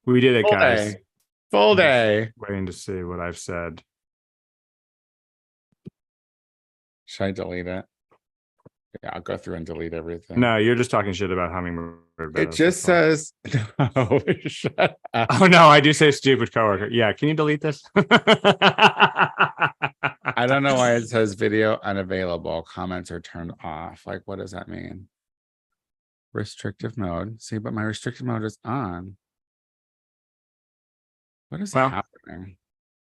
We did it, Full guys. day. Full day. Waiting to see what I've said. Should I delete it? Yeah, I'll go through and delete everything. No, you're just talking shit about hummingbird. It just says, no, shut up. Oh, no, I do say stupid coworker. Yeah, can you delete this? I don't know why it says video unavailable. Comments are turned off. Like, what does that mean? Restrictive mode. See, but my restrictive mode is on. What is happening?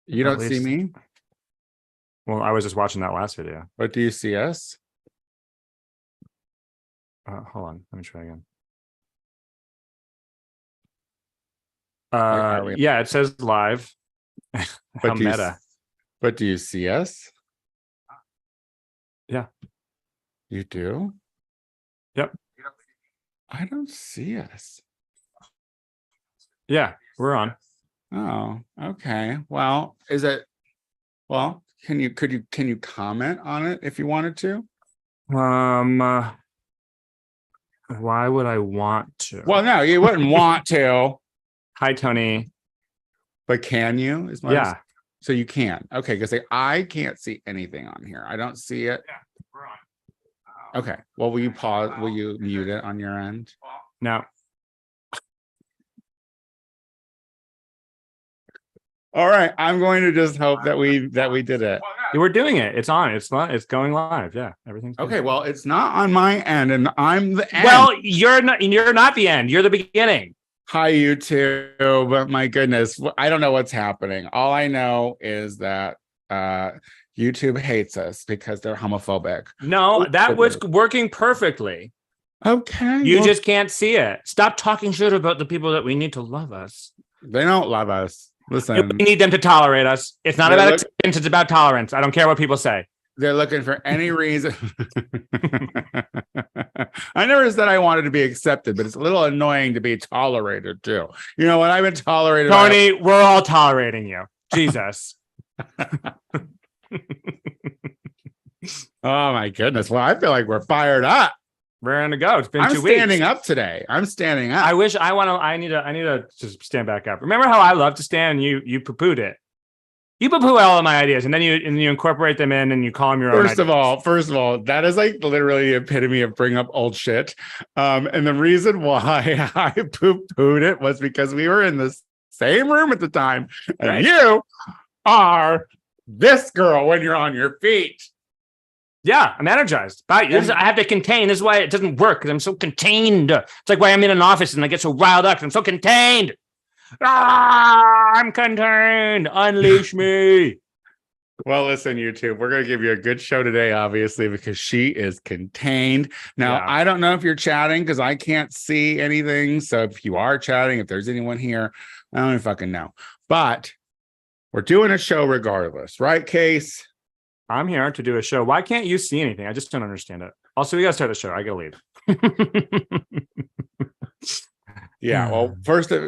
You don't see me? Well, I was just watching that last video. But do you see us? Hold on. Let me try again. Yeah, it says live. But meta. But do you see us? Yeah. You do? Yep. I don't see us. Yeah, we're on. Oh, okay. Well, can you comment on it if you wanted to? Why would I want to? Well, no, you wouldn't want to. Hi, Tony. But can you? Yeah. So you can. Okay, because I can't see anything on here. I don't see it. Yeah, we're on. Okay. Well, will you pause? Will you mute it on your end? No. All right. I'm going to just hope that we did it. We're doing it. It's on. It's going live. Yeah. Everything's okay. Well, it's not on my end, and I'm the end. Well, you're not the end. You're the beginning. Hi, YouTube. My goodness. I don't know what's happening. All I know is that YouTube hates us because they're homophobic. No, that was working perfectly. Okay. You just can't see it. Stop talking shit about the people that we need to love us. They don't love us. Listen. We need them to tolerate us. It's not about acceptance. It's about tolerance. I don't care what people say. They're looking for any reason. I never said I wanted to be accepted, but it's a little annoying to be tolerated too. You know, when I've been tolerated, Tony, we're all tolerating you. Jesus. Oh my goodness. Well, I feel like we're fired up. We're gonna go. It's been 2 weeks. I'm standing up today. I'm standing up. I need to just stand back up. Remember how I love to stand and you poo-pooed it. You poo-poo all of my ideas and then you incorporate them in and you call them your own. First of all, that is like literally the epitome of bring up old shit. And the reason why I poo-pooed it was because we were in the same room at the time. And right. You are this girl when you're on your feet. Yeah, I'm energized. I have to contain. This is why it doesn't work, because I'm so contained. It's like why I'm in an office and I get so riled up. I'm so contained. I'm contained. Unleash me. Well, listen, YouTube, we're going to give you a good show today, obviously, because she is contained. Now, I don't know if you're chatting because I can't see anything. So if you are chatting, if there's anyone here, I don't even fucking know. But we're doing a show regardless, right, Case? I'm here to do a show. Why can't you see anything? I just don't understand it. Also, we got to start the show. I got to leave. Yeah, well,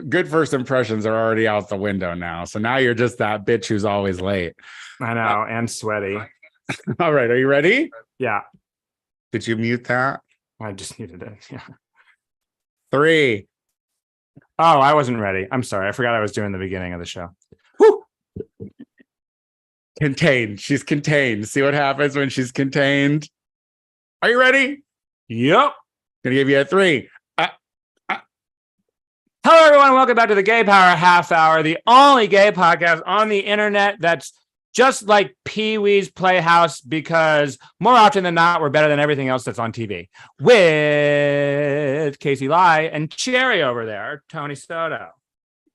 good first impressions are already out the window now. So now you're just that bitch who's always late. I know, and sweaty. All right, are you ready? Yeah. Did you mute that? I just muted it. Yeah. 3. Oh, I wasn't ready. I'm sorry. I forgot I was doing the beginning of the show. Woo! Contained. She's contained. See what happens when she's contained? Are you ready? Yep. Gonna give you a 3. Hello, everyone. Welcome back to the Gay Power Half Hour, the only gay podcast on the internet that's just like Pee-wee's Playhouse, because more often than not, we're better than everything else that's on TV. With Casey Lai and Cherry over there, Tony Soto.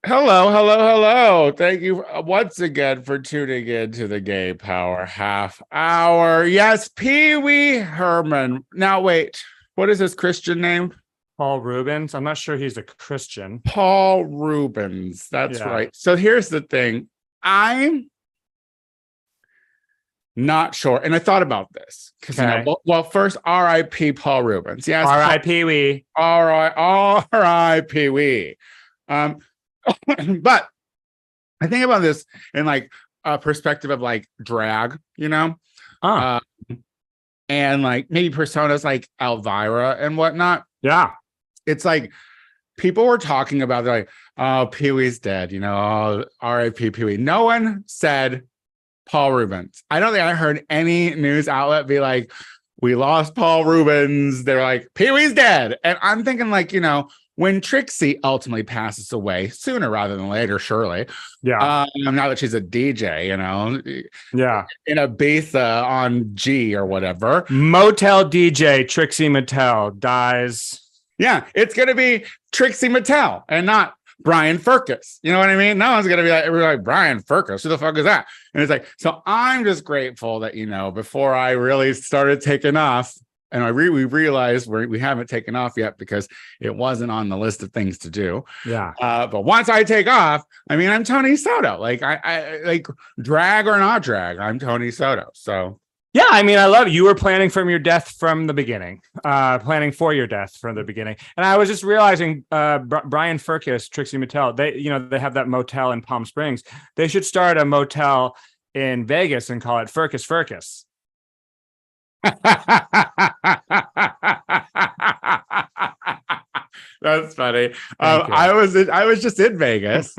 Hello. Thank you once again for tuning in to the Gay Power Half Hour. Yes, Pee-wee Herman. Now, wait. What is his Christian name? Paul Rubens. I'm not sure he's a Christian. Paul Rubens. That's right. So here's the thing. I'm not sure. And I thought about this. Well, first, R.I.P. Paul Rubens. Yes. R.I.P. we. R.I.P. we. But I think about this in like a perspective of like drag, you know? And like maybe personas like Elvira and whatnot. Yeah. It's like people were talking about, they're like, oh, Pee-wee's dead, oh, R.I.P. Pee-wee. No one said Paul Rubens. I don't think I heard any news outlet be like, we lost Paul Rubens. They're like, Pee-wee's dead. And I'm thinking like, when Trixie ultimately passes away, sooner rather than later, surely. Yeah. Now that she's a DJ, Yeah. in Ibiza on G or whatever. Motel DJ Trixie Mattel dies. Yeah, it's going to be Trixie Mattel and not Brian Furcus. You know what I mean? No one's going to be like, Brian Furcus. Who the fuck is that? And it's like, so I'm just grateful that, before I really started taking off, and we realized we haven't taken off yet because it wasn't on the list of things to do. Yeah. But once I take off, I'm Tony Soto. Like I like drag or not drag, I'm Tony Soto. So yeah, I love it. You were planning from your death from the beginning, planning for your death from the beginning. And I was just realizing, Brian Furcus, Trixie Mattel, they have that motel in Palm Springs. They should start a motel in Vegas and call it Furcus Furcus. That's funny. I was just in Vegas.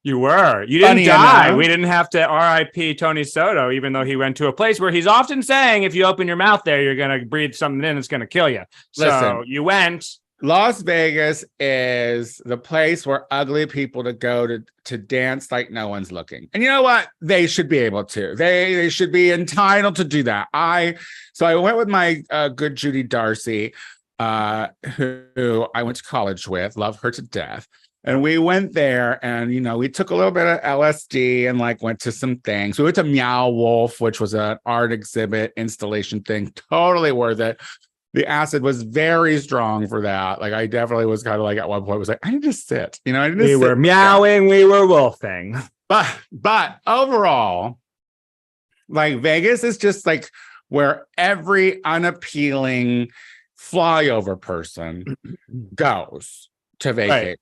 You were. You didn't die. We didn't have to R.I.P. Tony Soto, even though he went to a place where he's often saying if you open your mouth there, you're going to breathe something in, it's going to kill you. So you went. Las Vegas is the place where ugly people to go to dance like no one's looking. And you know what? They should be able to. They should be entitled to do that. So I went with my good Judy Darcy, who I went to college with, love her to death. And we went there and, we took a little bit of LSD and went to some things. We went to Meow Wolf, which was an art exhibit installation thing. Totally worth it. The acid was very strong for that. I definitely was kind of at one point was like, I need to sit, we were meowing, we were wolfing. But overall, Vegas is just where every unappealing flyover person goes to vacation. Right.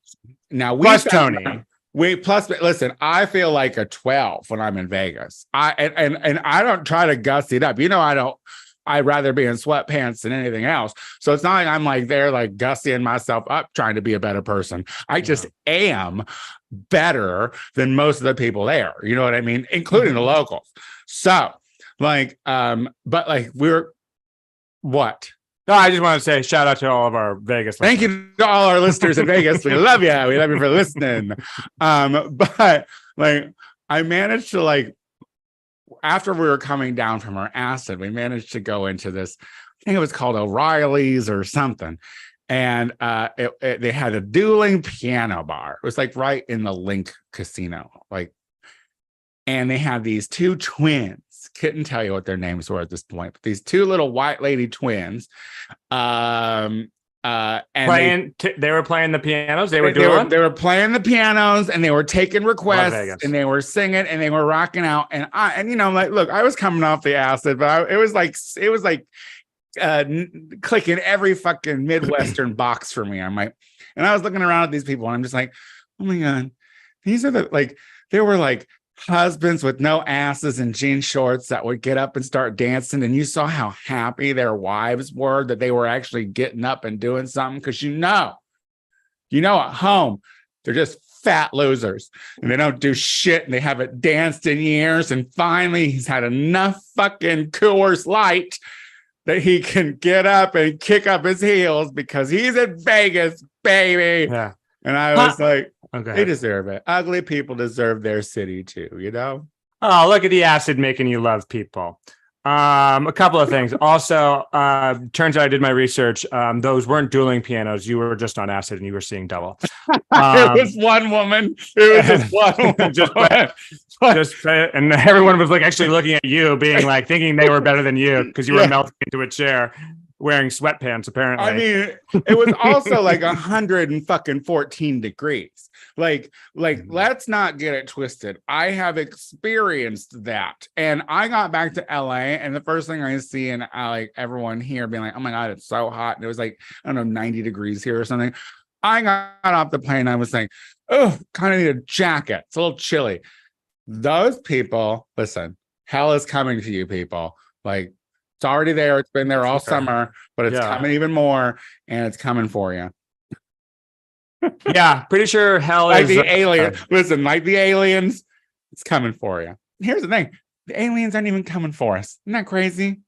Now Tony. Listen, I feel like a 12 when I'm in Vegas. And I don't try to gussy it up. I'd rather be in sweatpants than anything else. So it's not like I'm there gussying myself up trying to be a better person. I just am better than most of the people there. You know what I mean? Including the locals. So but we're what? No, I just want to say shout out to all of our Vegas listeners. Thank you to all our listeners in Vegas. We love you. We love you for listening. But I managed to after we were coming down from our acid, we managed to go into this, I think it was called O'Reilly's or something. And they had a dueling piano bar. It was right in the Link Casino. And they had these two twins. Couldn't tell you what their names were at this point, but these two little white lady twins. And they were playing the pianos. They were playing the pianos and they were taking requests and they were singing and they were rocking out. And I'm look, I was coming off the acid, but it was clicking every fucking Midwestern box for me. And I was looking around at these people and I'm just like, oh my God, these are they were husbands with no asses and jean shorts that would get up and start dancing. And you saw how happy their wives were that they were actually getting up and doing something. Cause at home, they're just fat losers and they don't do shit and they haven't danced in years. And finally he's had enough fucking Coors Light that he can get up and kick up his heels because he's in Vegas, baby. Yeah. And I was like, okay, they deserve it. Ugly people deserve their city too, Oh, look at the acid making you love people. A couple of things. Also, turns out I did my research. Those weren't dueling pianos. You were just on acid and you were seeing double. It was one woman. It was just one woman. And everyone was actually looking at you, being thinking they were better than you because you were melting into a chair. Wearing sweatpants, apparently. It was also 114 degrees. Let's not get it twisted. I have experienced that. And I got back to LA, and the first thing I see and everyone here being oh my God, it's so hot. And it was I don't know, 90 degrees here or something. I got off the plane. I was saying, oh, kind of need a jacket. It's a little chilly. Those people, listen, hell is coming to you, people. It's already there. It's been there all summer, but it's coming even more, and it's coming for you. Yeah, pretty sure hell Like is the alien. Listen, like the aliens, it's coming for you. Here's the thing: the aliens aren't even coming for us. Isn't that crazy?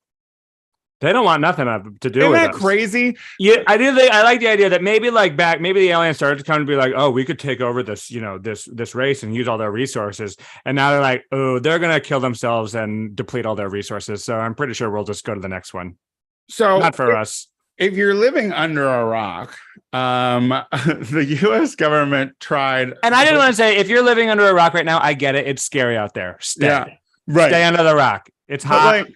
they don't want nothing to do Isn't with that us. crazy? Yeah, I do. I like the idea that maybe maybe the aliens started to come and be like, oh, we could take over this, this race and use all their resources. And now they're like, oh, they're gonna kill themselves and deplete all their resources. So I'm pretty sure we'll just go to the next one. So Not for us. If you're living under a rock, the U.S. government tried. And I didn't want to say, if you're living under a rock right now, I get it. It's scary out there. Stay. Yeah, right. Stay under the rock. It's hot.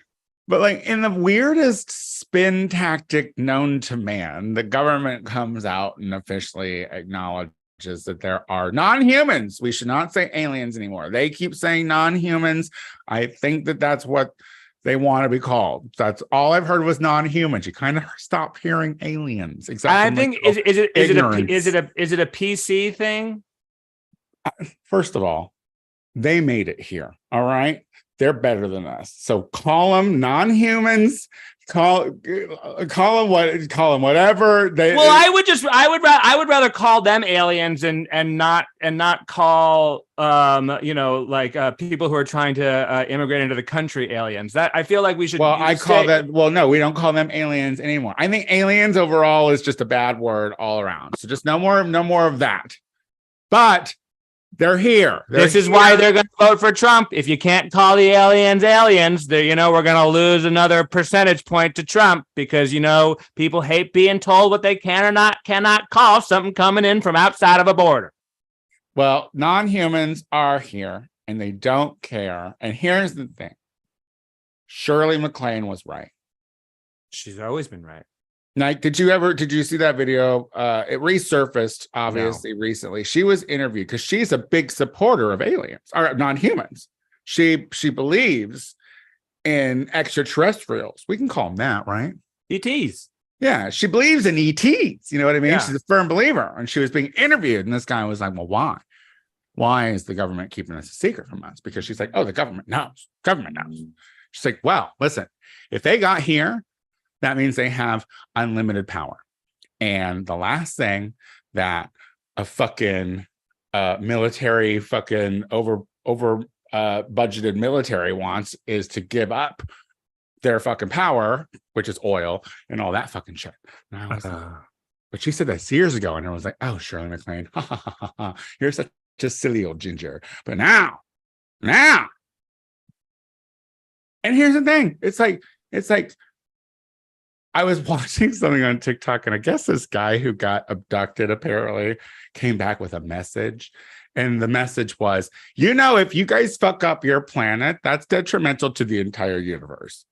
But in the weirdest spin tactic known to man, the government comes out and officially acknowledges that there are non-humans. We should not say aliens anymore. They keep saying non-humans. I think that's what they want to be called. That's all I've heard was non-humans. You kind of stop hearing aliens. Exactly. I think is it a PC thing? First of all, they made it here. All right. They're better than us. So call them non-humans. Call them whatever. I would rather call them aliens and not call people who are trying to immigrate into the country aliens. That I feel like we should. Well, no, we don't call them aliens anymore. I think aliens overall is just a bad word all around. So just no more of that. But they're here. This is why they're going to vote for Trump. If you can't call the aliens, we're going to lose another percentage point to Trump because, people hate being told what they cannot call something coming in from outside of a border. Well, non-humans are here and they don't care. And here's the thing. Shirley MacLaine was right. She's always been right. Like, did you see that video? It resurfaced obviously recently. She was interviewed because she's a big supporter of aliens or non-humans. She believes in extraterrestrials. We can call them that, right? ETs. Yeah, she believes in ETs. You know what I mean? Yeah. She's a firm believer. And she was being interviewed, and this guy was like, well, why? Why is the government keeping this a secret from us? Because she's like, oh, the government knows. Government knows. She's like, well, listen, if they got here, that means they have unlimited power. And the last thing that a fucking military fucking over budgeted military wants is to give up their fucking power, which is oil and all that fucking shit. And I was like, but she said that years ago, and I was like, oh, Shirley MacLaine, you're such a silly old ginger. But now, and here's the thing, it's like I was watching something on TikTok, and I guess this guy who got abducted apparently came back with a message. And the message was, if you guys fuck up your planet, that's detrimental to the entire universe.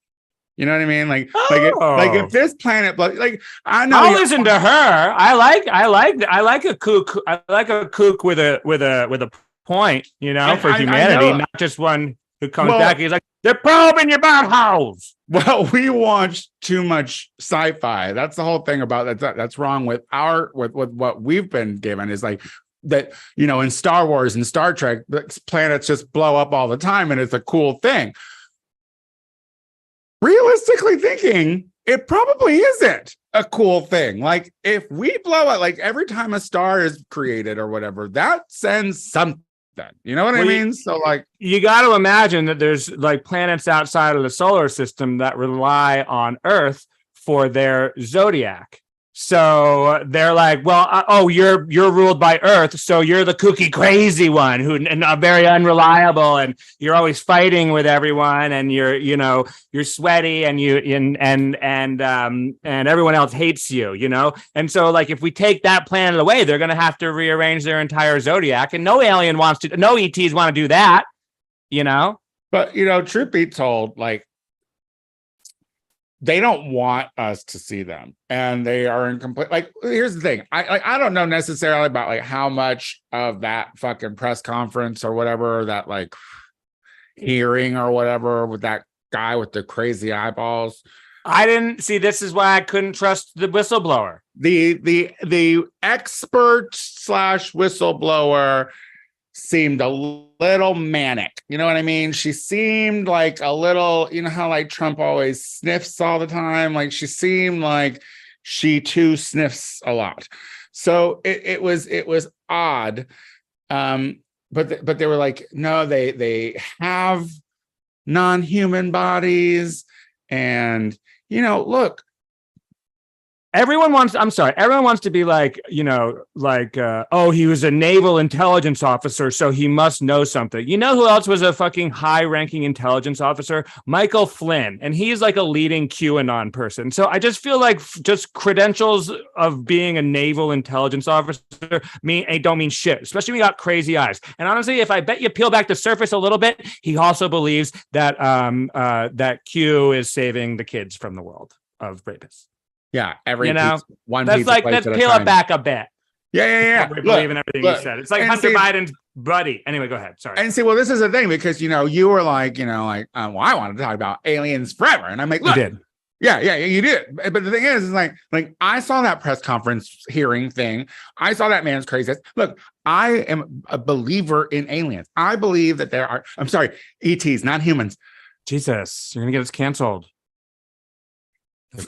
You know what I mean? Like if this planet, I know. I'll listen to her. I like a kook. I like a kook with a point, for humanity, not just one who comes back. He's like, they're probing your butthole. Well, we watch too much sci-fi. That's the whole thing about that. That's wrong with what we've been given is like that, in Star Wars and Star Trek, the planets just blow up all the time and it's a cool thing. Realistically thinking, it probably isn't a cool thing. Like if we blow up, like every time a star is created or whatever, that sends something. You know what I mean? So you got to imagine that there's like planets outside of the solar system that rely on Earth for their zodiac. So they're like, well, you're ruled by Earth, so you're the kooky, crazy one and very unreliable, and you're always fighting with everyone, and you're sweaty, and and everyone else hates you, And so, like, if we take that planet away, they're going to have to rearrange their entire zodiac, and no ETs want to do that, But truth be told, like, they don't want us to see them, and they are in complete. Like, here's the thing: I don't know necessarily about like how much of that fucking press conference or whatever, or that like hearing or whatever with that guy with the crazy eyeballs. I didn't see. This is why I couldn't trust the whistleblower. The expert / whistleblower seemed a little manic. You know what I mean? She seemed like a little, how like Trump always sniffs all the time. Like she seemed like she too sniffs a lot. So it was odd. But they were like, no, they have non-human bodies, and look. Everyone wants to be like, oh, he was a naval intelligence officer, so he must know something. You know who else was a fucking high-ranking intelligence officer? Michael Flynn. And he's like a leading QAnon person. So I just feel like just credentials of being a naval intelligence officer don't mean shit, especially when you got crazy eyes. And honestly, if I bet you peel back the surface a little bit, he also believes that that Q is saving the kids from the world of rapists. Yeah, let's peel it back a bit. Yeah. We believe in everything you said. It's like Hunter Biden's buddy. Anyway, go ahead. Sorry. And see, well, this is the thing, because you were like, well, I wanted to talk about aliens forever, and I'm like, look, you did. Yeah, you did. But the thing is like I saw that press conference hearing thing. I saw that man's crazy. Look, I am a believer in aliens. I believe that there are. I'm sorry, ETs, not humans. Jesus, you're gonna get us canceled.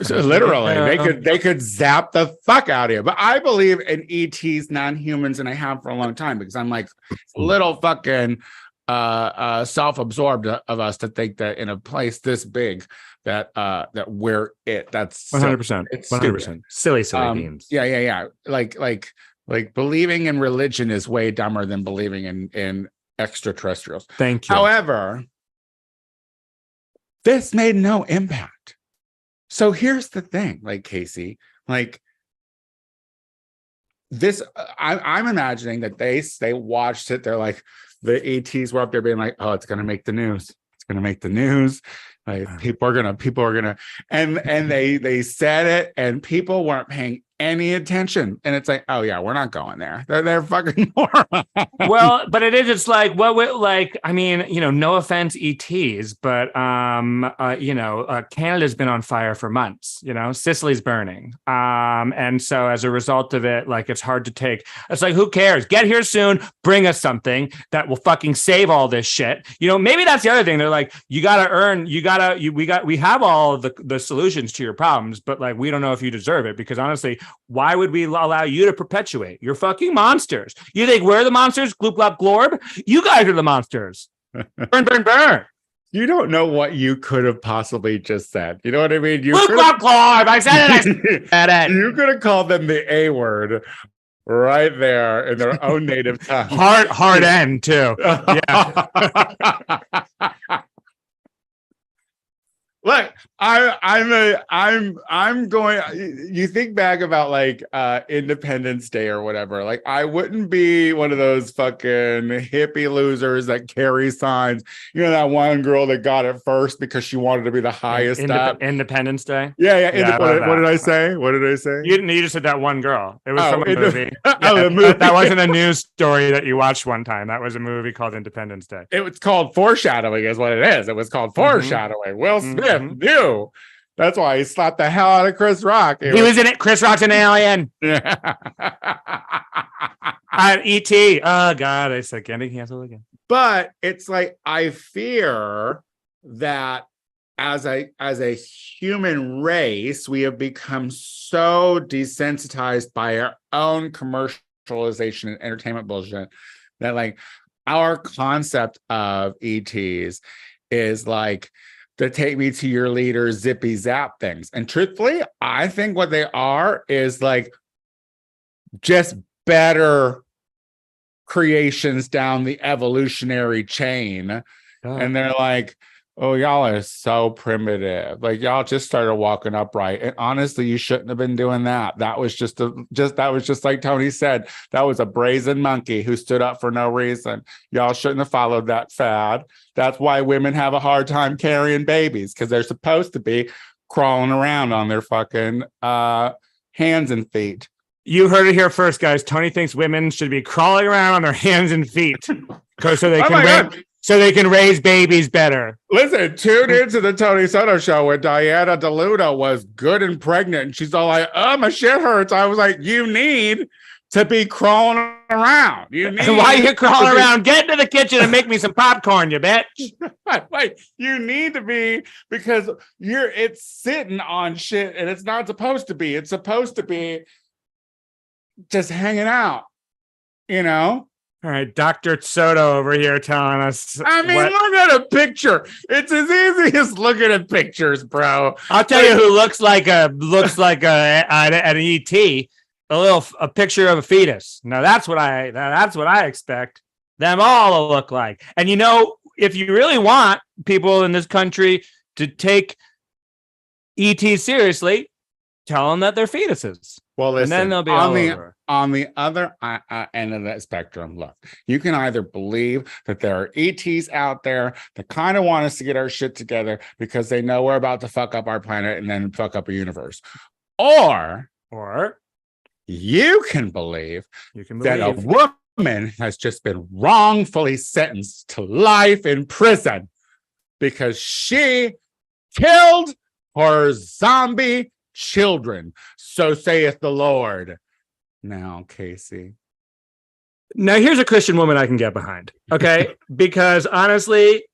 So literally, they could zap the fuck out of you. But I believe in ETs, non-humans, and I have for a long time, because I'm like little fucking self-absorbed of us to think that in a place this big that we're it. That's 100%. It's 100%. Silly beans. Yeah. Like believing in religion is way dumber than believing in extraterrestrials. Thank you. However, this made no impact. So here's the thing, like, Casey, like this, I'm imagining that they watched it. They're like, the ETs were up there being like, oh, it's going to make the news. It's going to make the news. Like, people are gonna, and they said it, and people weren't paying any attention. And it's like, oh yeah, we're not going there. They're fucking morons. Well, but it's like, I mean, no offense, ETs, but Canada's been on fire for months. Sicily's burning, and so as a result of it, like, it's hard to take. It's like, who cares? Get here soon. Bring us something that will fucking save all this shit. Maybe that's the other thing. They're like, we have all the solutions to your problems, but like, we don't know if you deserve it, because honestly, why would we allow you to perpetuate? You're fucking monsters. You think we're the monsters? Gloop, glop, glorb. You guys are the monsters. Burn, burn, burn. You don't know what you could have possibly just said. You know what I mean? Gloop, glop, glorb. I said it. You could have called them the A word right there in their own native tongue. Hard N too. Yeah. Look, I'm going. You think back about like Independence Day or whatever. Like, I wouldn't be one of those fucking hippie losers that carry signs. That one girl that got it first because she wanted to be the highest up. Independence Day. Yeah. What did I say? You just said that one girl. It was from a movie. That wasn't a news story that you watched one time. That was a movie called Independence Day. It was called foreshadowing, is what it is. It was called foreshadowing. Will Smith. Knew. That's why he slapped the hell out of Chris Rock. He was in it. Chris Rock's an alien. E.T. Oh God, I said getting canceled again. But it's like, I fear that as a human race, we have become so desensitized by our own commercialization and entertainment bullshit that like our concept of ETs is like, to take me to your leader, zippy zap things. And truthfully, I think what they are is like just better creations down the evolutionary chain. And they're like, oh, y'all are so primitive. Like, y'all just started walking upright. And honestly, you shouldn't have been doing that. That was just like Tony said, that was a brazen monkey who stood up for no reason. Y'all shouldn't have followed that fad. That's why women have a hard time carrying babies, because they're supposed to be crawling around on their fucking hands and feet. You heard it here first, guys. Tony thinks women should be crawling around on their hands and feet so they can raise babies better. Listen, tune into the Tony Soto show when Diana DeLudo was good and pregnant, and she's all like, oh, my shit hurts. I was like, you need to be crawling around. Why are you crawling around? Get into the kitchen and make me some popcorn, you bitch. Like, you need to be, because it's sitting on shit, and it's not supposed to be. It's supposed to be just hanging out, you know? All right, Dr. Soto over here telling us. I mean, look at a picture. It's as easy as looking at pictures, bro. I'll tell you who looks like an ET. A picture of a fetus. Now that's what I expect them all to look like. And you know, if you really want people in this country to take ET seriously, tell them that they're fetuses. Well, listen, and then they'll be on the other end of that spectrum. Look, you can either believe that there are ETs out there that kind of want us to get our shit together because they know we're about to fuck up our planet and then fuck up a universe, or you can believe that a woman has just been wrongfully sentenced to life in prison because she killed her zombie children. So saith the Lord. Now, Casey. Now, here's a Christian woman I can get behind. Okay. Because honestly,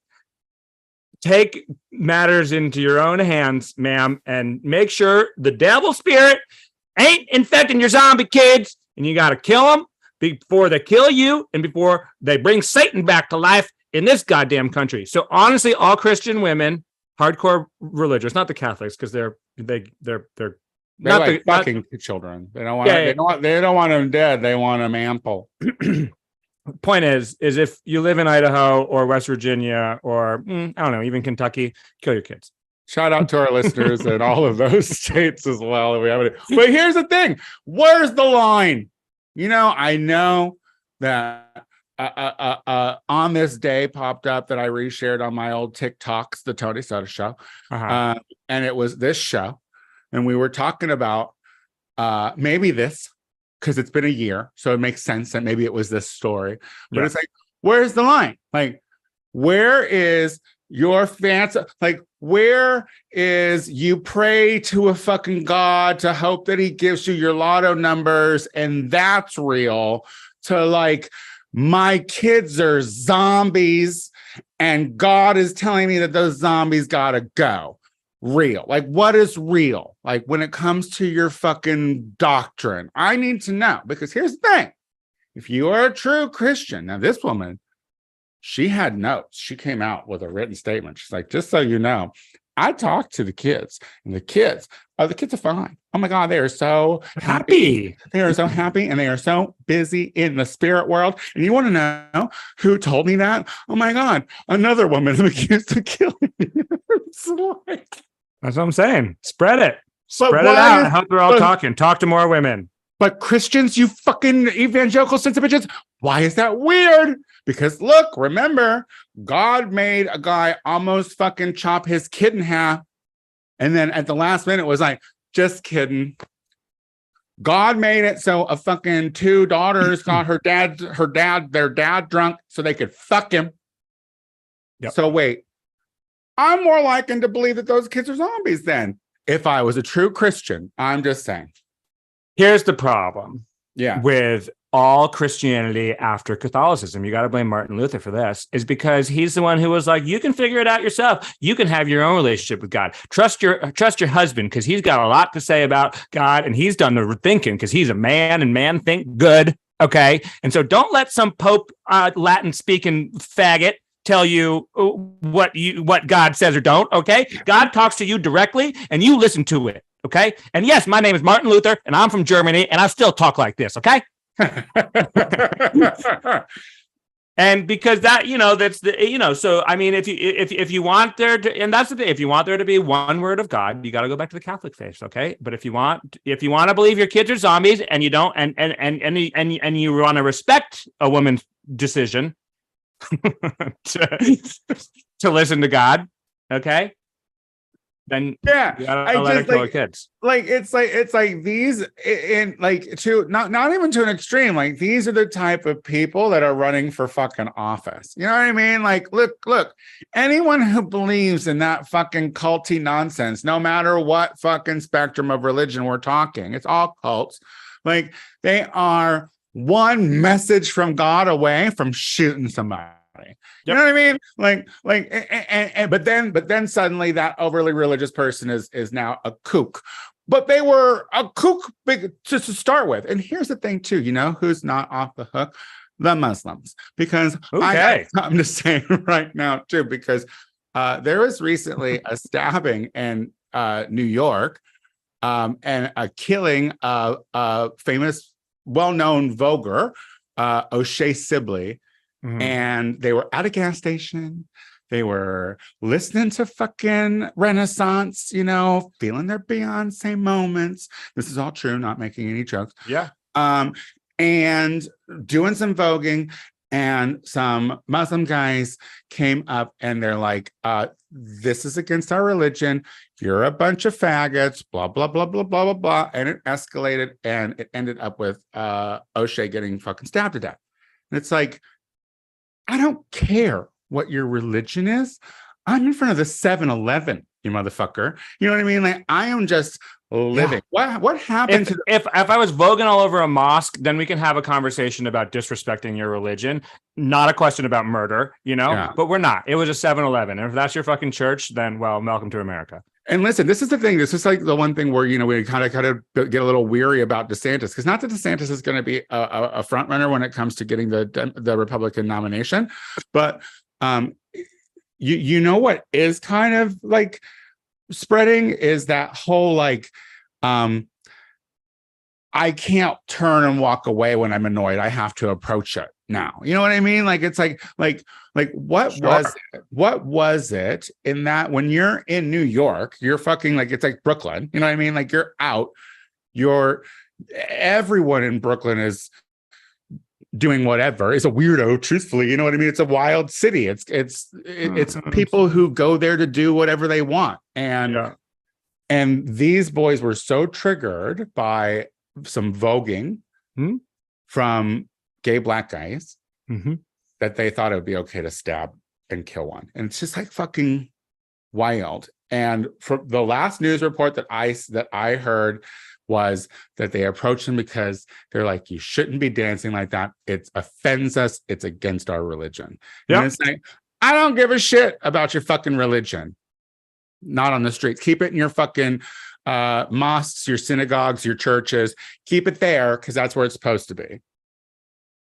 take matters into your own hands, ma'am, and make sure the devil spirit ain't infecting your zombie kids. And you got to kill them before they kill you and before they bring Satan back to life in this goddamn country. So honestly, all Christian women, hardcore religious, not the Catholics, because they're not like fucking children. They don't want they don't want them dead. They want them ample. Point is if you live in Idaho or West Virginia or I don't know, even Kentucky, kill your kids. Shout out to our listeners in all of those states as well. But here's the thing: where's the line? You know, I know that on this day popped up that I reshared on my old TikToks, the Tony Soto Show, and it was this show, and we were talking about maybe this because it's been a year, so it makes sense that maybe it was this story. But it's like, where's the line? Like, where is your fancy? Like, where is you pray to a fucking God to hope that he gives you your lotto numbers and that's real? To like, my kids are zombies and God is telling me that those zombies gotta go. Real. Like, what is real? Like, when it comes to your fucking doctrine, I need to know, because here's the thing. If you are a true Christian, now this woman, she had notes. She came out with a written statement. She's like, just so you know, I talked to the kids, and the kids are fine. Oh my God, they are so happy. They are so happy, and they are so busy in the spirit world. And you want to know who told me that? Oh my God, another woman is accused of killing me. That's what I'm saying. Spread it. Spread it out. I hope we're all talking. Talk to more women. But Christians, you fucking evangelical sons of bitches, why is that weird? Because look, remember, God made a guy almost fucking chop his kid in half. And then at the last minute was like, just kidding. God made it so a fucking two daughters got their dad drunk so they could fuck him. Yep. So wait, I'm more likely to believe that those kids are zombies then. If I was a true Christian, I'm just saying. Here's the problem. Yeah. With all Christianity after Catholicism, you got to blame Martin Luther for this, is because he's the one who was like, you can figure it out yourself. You can have your own relationship with God. Trust your husband, because he's got a lot to say about God, and he's done the thinking because he's a man, and man think good. Okay. And so don't let some Pope Latin speaking faggot tell you what God says or don't. Okay. God talks to you directly and you listen to it. Okay. And yes, my name is Martin Luther and I'm from Germany and I still talk like this. Okay. And because that, that's the, so, I mean, if you want there to, and that's the thing, if you want there to be one word of God, you got to go back to the Catholic faith. Okay. But if you want to believe your kids are zombies and you don't, and you want to respect a woman's decision to listen to God, okay, then yeah, you gotta let it go with kids. Like it's like these in like to not even to an extreme. Like these are the type of people that are running for fucking office. You know what I mean? Like look, anyone who believes in that fucking culty nonsense, no matter what fucking spectrum of religion we're talking, it's all cults. Like they are one message from God away from shooting somebody. You know what I mean? Like, but then suddenly that overly religious person is now a kook. but they were a kook big to start with. And here's the thing too, you know, who's not off the hook? The Muslims, because I got something to say right now too, because there was recently a stabbing in New York and a killing of a famous, well-known voguer, O'Shea Sibley. And they were at a gas station. They were listening to fucking Renaissance, you know, feeling their Beyonce moments. This is all true, not making any jokes. Yeah. And doing some voguing, and some Muslim guys came up and they're like, this is against our religion. You're a bunch of faggots, blah, blah, blah, blah, blah, blah, blah. And it escalated, and it ended up with O'Shea getting fucking stabbed to death. And it's like, I don't care what your religion is. I'm in front of the 7-Eleven, you motherfucker. You know what I mean? Like, I am just living. Yeah. What happened if I was voguing all over a mosque, then we can have a conversation about disrespecting your religion, not a question about murder, you know? Yeah. But we're not. It was a 7-Eleven. And if that's your fucking church, then, well, welcome to America. And listen, this is the thing. This is like the one thing where, you know, we kind of get a little weary about DeSantis, because not that DeSantis is going to be a front runner when it comes to getting the Republican nomination, but you know what is kind of like spreading is that whole like I can't turn and walk away when I'm annoyed. I have to approach it now. You know what I mean? Like, it's like what was it in that when you're in New York, you're fucking like, it's like Brooklyn, you know what I mean? Like, you're out, everyone in Brooklyn is doing whatever, is a weirdo, truthfully, you know what I mean? It's a wild city. It's people who go there to do whatever they want. And these boys were so triggered by some voguing from gay black guys that they thought it would be okay to stab and kill one. And it's just like fucking wild. And from the last news report that I heard was that they approached him because they're like, you shouldn't be dancing like that. It offends us. It's against our religion. Yep. And it's like, I don't give a shit about your fucking religion. Not on the streets. Keep it in your fucking mosques, your synagogues, your churches. Keep it there, because that's where it's supposed to be.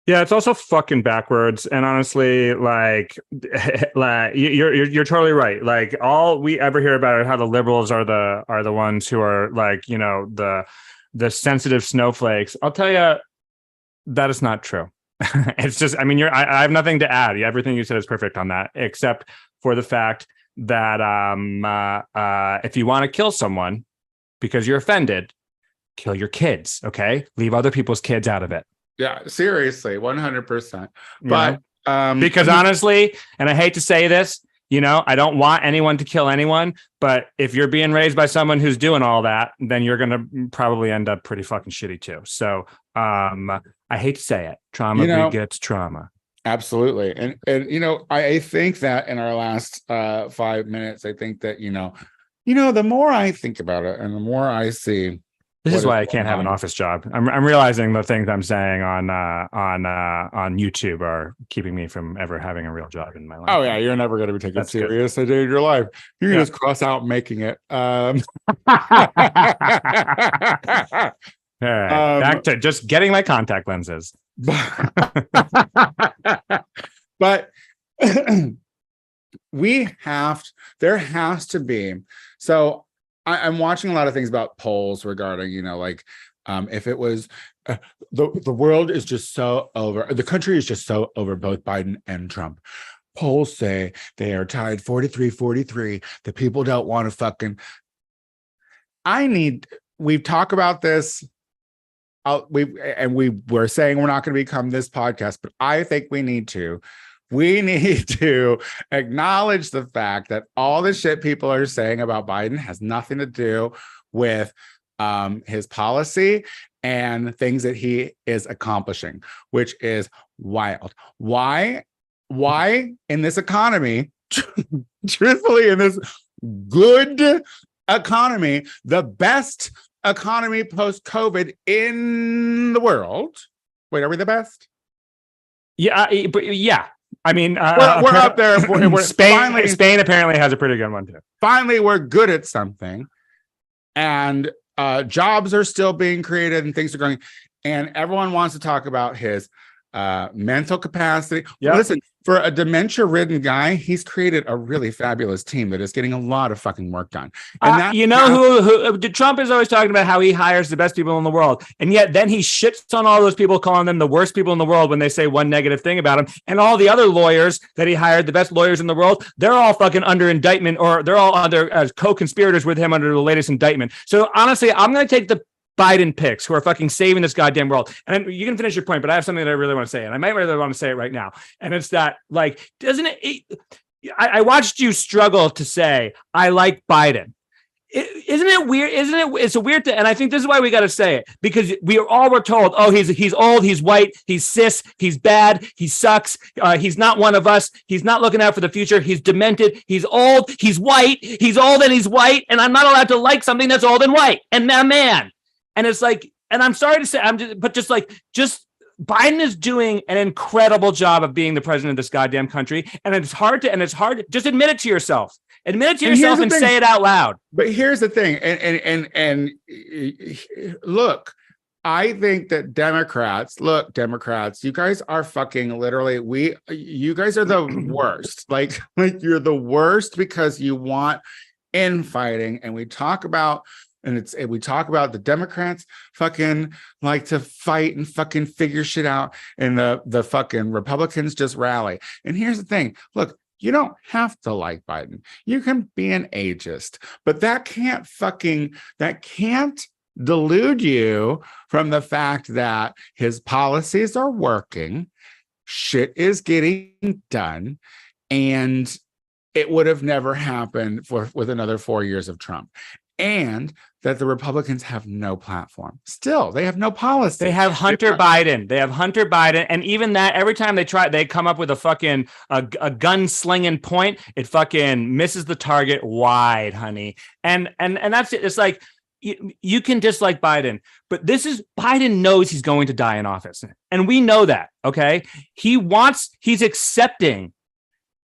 Yeah, it's also fucking backwards. And honestly, like you're totally right. Like, all we ever hear about is how the liberals are the ones who are like, you know, the sensitive snowflakes. I'll tell you, that is not true. It's just, I mean, I have nothing to add. Everything you said is perfect on that, except for the fact that if you want to kill someone because you're offended, kill your kids. Okay, leave other people's kids out of it. Yeah, seriously, 100%. But because honestly, and I hate to say this, you know, I don't want anyone to kill anyone, but if you're being raised by someone who's doing all that, then you're going to probably end up pretty fucking shitty too. So I hate to say it, trauma begets trauma. Absolutely. And you know, I think that in our last 5 minutes, I think that, you know, the more I think about it and the more I see. This is why I can't have an office job. I'm realizing the things I'm saying on YouTube are keeping me from ever having a real job in my life. Oh yeah, you're never going to be taken serious a day in your life. You can just cross out making it. Back to just getting my contact lenses. But there has to be. So I'm watching a lot of things about polls regarding, you know, like if it was the world is just so over, the country is just so over both Biden and Trump. Polls say they are tied 43-43. The people don't want to fucking. We've talked about this. We were saying we're not going to become this podcast, but I think we need to acknowledge the fact that all the shit people are saying about Biden has nothing to do with his policy and things that he is accomplishing, which is wild. Why in this economy, truthfully, in this good economy, the best economy post-COVID in the world. Wait, are we the best? Yeah. I mean, we're up there. Spain apparently has a pretty good one too. Finally, we're good at something, and jobs are still being created and things are going, and everyone wants to talk about his mental capacity. Yep. Listen, for a dementia-ridden guy, he's created a really fabulous team that is getting a lot of fucking work done. And who Trump is always talking about how he hires the best people in the world, and yet then he shits on all those people, calling them the worst people in the world when they say one negative thing about him. And all the other lawyers that he hired, the best lawyers in the world, they're all fucking under indictment, or they're all under as co-conspirators with him under the latest indictment. So honestly, I'm going to take the Biden picks who are fucking saving this goddamn world. And you can finish your point, but I have something that I really want to say, and I might really want to say it right now. And it's that, like, doesn't it? I watched you struggle to say I like Biden. Isn't it weird? Isn't it? It's a weird thing, and I think this is why we got to say it, because we're told, oh, he's old, he's white, he's cis, he's bad, he sucks, he's not one of us, he's not looking out for the future, he's demented, he's old, he's white, he's old and he's white, and I'm not allowed to like something that's old and white and a man. And it's like, and I'm sorry to say, just Biden is doing an incredible job of being the president of this goddamn country. And it's hard to just admit it to yourself. Admit it to yourself and say it out loud. But here's the thing. And look, I think that Democrats, you guys are fucking literally, you guys are the worst. Like you're the worst because you want infighting. And we talk about the Democrats fucking like to fight and fucking figure shit out, and the fucking Republicans just rally. And here's the thing. Look, you don't have to like Biden. You can be an ageist, but that can't delude you from the fact that his policies are working, shit is getting done, and it would have never happened with another 4 years of Trump. And that the Republicans have no platform. Still, they have no policy. They have Hunter Biden. And even that, every time they come up with a fucking a gun-slinging point, it fucking misses the target wide, honey. And that's it. It's like, you can dislike Biden, but Biden knows he's going to die in office. And we know that, okay? He's accepting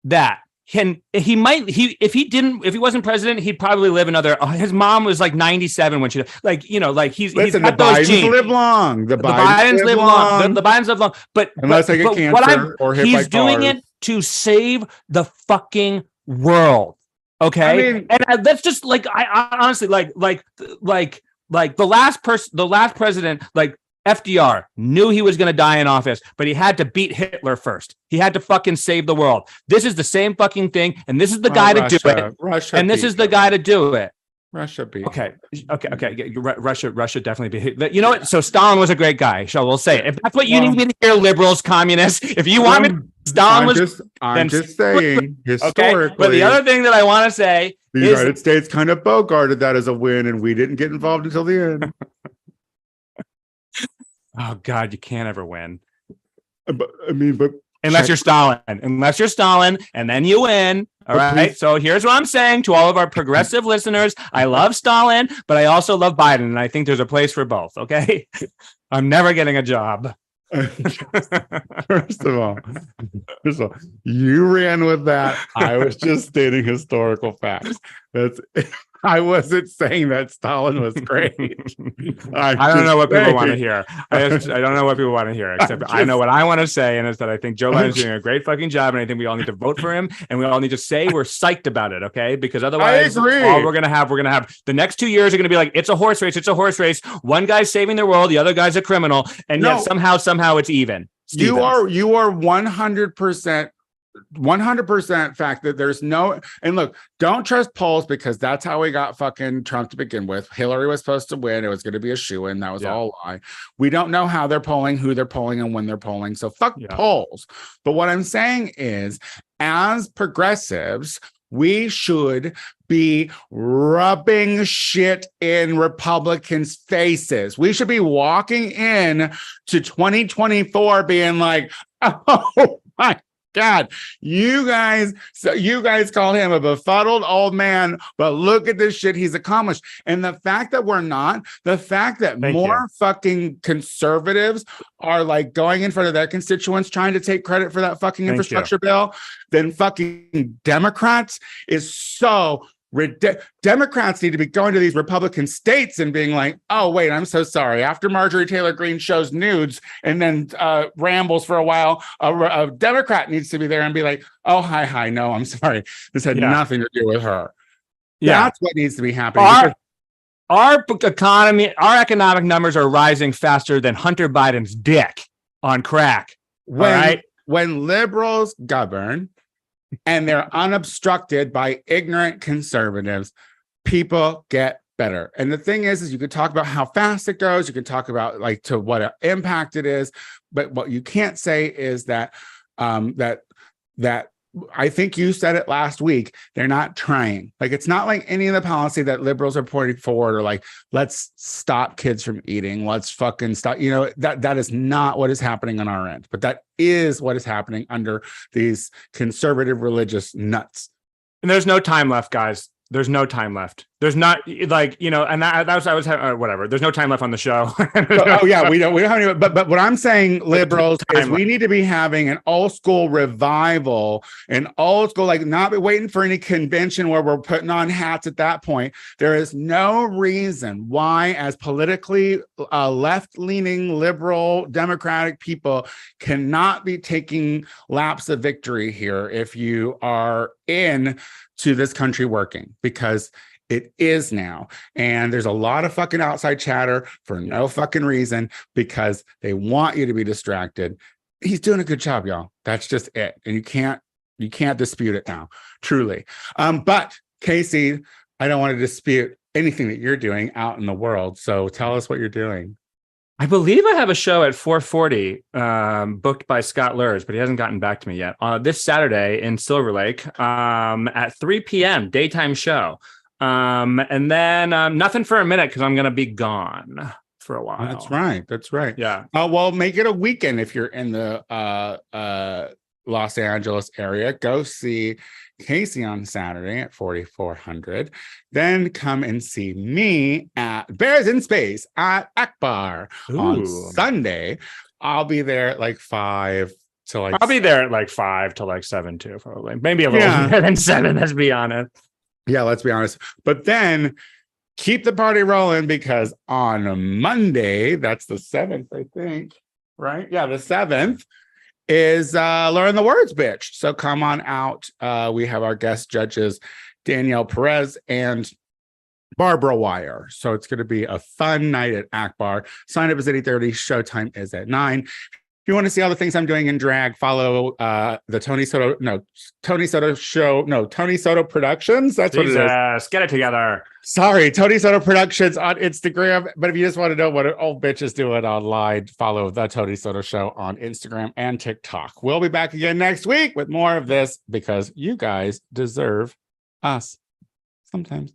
that. If he wasn't president, he'd probably live another. His mom was like 97 when she, he's got those genes. Live long. The Bidens live long. The Bidens live long. But unless they get cancer or hit by cars. He's doing it to save the fucking world. Okay, and that's just like I honestly like the last president, like FDR, knew he was going to die in office, but he had to beat Hitler first. He had to fucking save the world. This is the same fucking thing, and this is the guy to do it. Russia beat. Okay. Russia definitely beat. You know what? So Stalin was a great guy. We'll say it. If that's what you need me to hear, liberals, communists. If you want me, Stalin was. I'm just saying historically. Okay? But the other thing that I want to say, the United States kind of bogarted that as a win, and we didn't get involved until the end. Oh God, you can't ever win. But unless you're Stalin, and then you win. All right. Please. So here's what I'm saying to all of our progressive listeners. I love Stalin, but I also love Biden. And I think there's a place for both. Okay. I'm never getting a job. First of all, you ran with that. I was just stating historical facts. I wasn't saying that Stalin was great. I don't know what people want to hear. I don't know what people want to hear, except I know what I want to say, and it's that I think Joe Biden's doing a great fucking job, and I think we all need to vote for him, and we all need to say we're psyched about it, okay? Because otherwise, all we're gonna have the next 2 years are gonna be like, it's a horse race. One guy's saving the world, the other guy's a criminal, and yet somehow it's even. You are 100% fact that there's no, and look, don't trust polls, because that's how we got fucking Trump to begin with. Hillary was supposed to win. It was going to be a shoo-in. That was all a lie. We don't know how they're polling, who they're polling, and when they're polling. So fuck polls. But what I'm saying is, as progressives, we should be rubbing shit in Republicans' faces. We should be walking in to 2024 being like, oh my God, you guys call him a befuddled old man, but look at this shit he's accomplished. And the fact that more fucking conservatives are like going in front of their constituents trying to take credit for that fucking infrastructure bill than fucking Democrats is so Democrats need to be going to these Republican states and being like, oh, wait, I'm so sorry. After Marjorie Taylor Greene shows nudes and then rambles for a while, a Democrat needs to be there and be like, oh, hi. No, I'm sorry. This had nothing to do with her. Yeah. That's what needs to be happening. Our economy, our economic numbers are rising faster than Hunter Biden's dick on crack. When liberals govern and they're unobstructed by ignorant conservatives, people get better. And the thing is you could talk about how fast it goes. You can talk about like to what impact it is. But what you can't say is that that I think you said it last week. They're not trying. Like, it's not like any of the policy that liberals are putting forward or like, let's stop kids from eating. Let's fucking stop. You know, that is not what is happening on our end, but that is what is happening under these conservative religious nuts. And there's no time left, guys. There's no time left. There's not like, you know, and that was whatever. There's no time left on the show. We don't have any, but what I'm saying, liberals, is we need to be having an old school revival, an old school, like not be waiting for any convention where we're putting on hats at that point. There is no reason why, as politically left-leaning, liberal, democratic people cannot be taking laps of victory here if you are in to this country working, because it is now. And there's a lot of fucking outside chatter for no fucking reason because they want you to be distracted. He's doing a good job, y'all. That's just it. And you can't dispute it now, truly. But Casey, I don't want to dispute anything that you're doing out in the world. So tell us what you're doing. I believe I have a show at 4:40 booked by Scott Lurs, but he hasn't gotten back to me yet. This Saturday in Silver Lake at 3 p.m. daytime show. And then nothing for a minute because I'm going to be gone for a while. That's right. Yeah. Well, make it a weekend if you're in the Los Angeles area. Go see Casey on Saturday at 4400. Then come and see me at Bears in Space at Akbar on Sunday. I'll be there at like 5 to like. I'll be there at like 5 to like 7 too, probably. Maybe a little more than 7. Let's be honest. Yeah, let's be honest. But then keep the party rolling because on Monday, that's the 7th, I think. Right? Yeah, the 7th. Is Learn the Words, bitch. So come on out. We have our guest judges, Danielle Perez and Barbara Wire. So it's going to be a fun night at Akbar. Sign up is at 8:30. Showtime is at 9. If you want to see all the things I'm doing in drag, follow the Tony Soto Productions. That's what it is. Get it together. Sorry, Tony Soto Productions on Instagram. But if you just want to know what an old bitch is doing online, follow the Tony Soto Show on Instagram and TikTok. We'll be back again next week with more of this because you guys deserve us sometimes.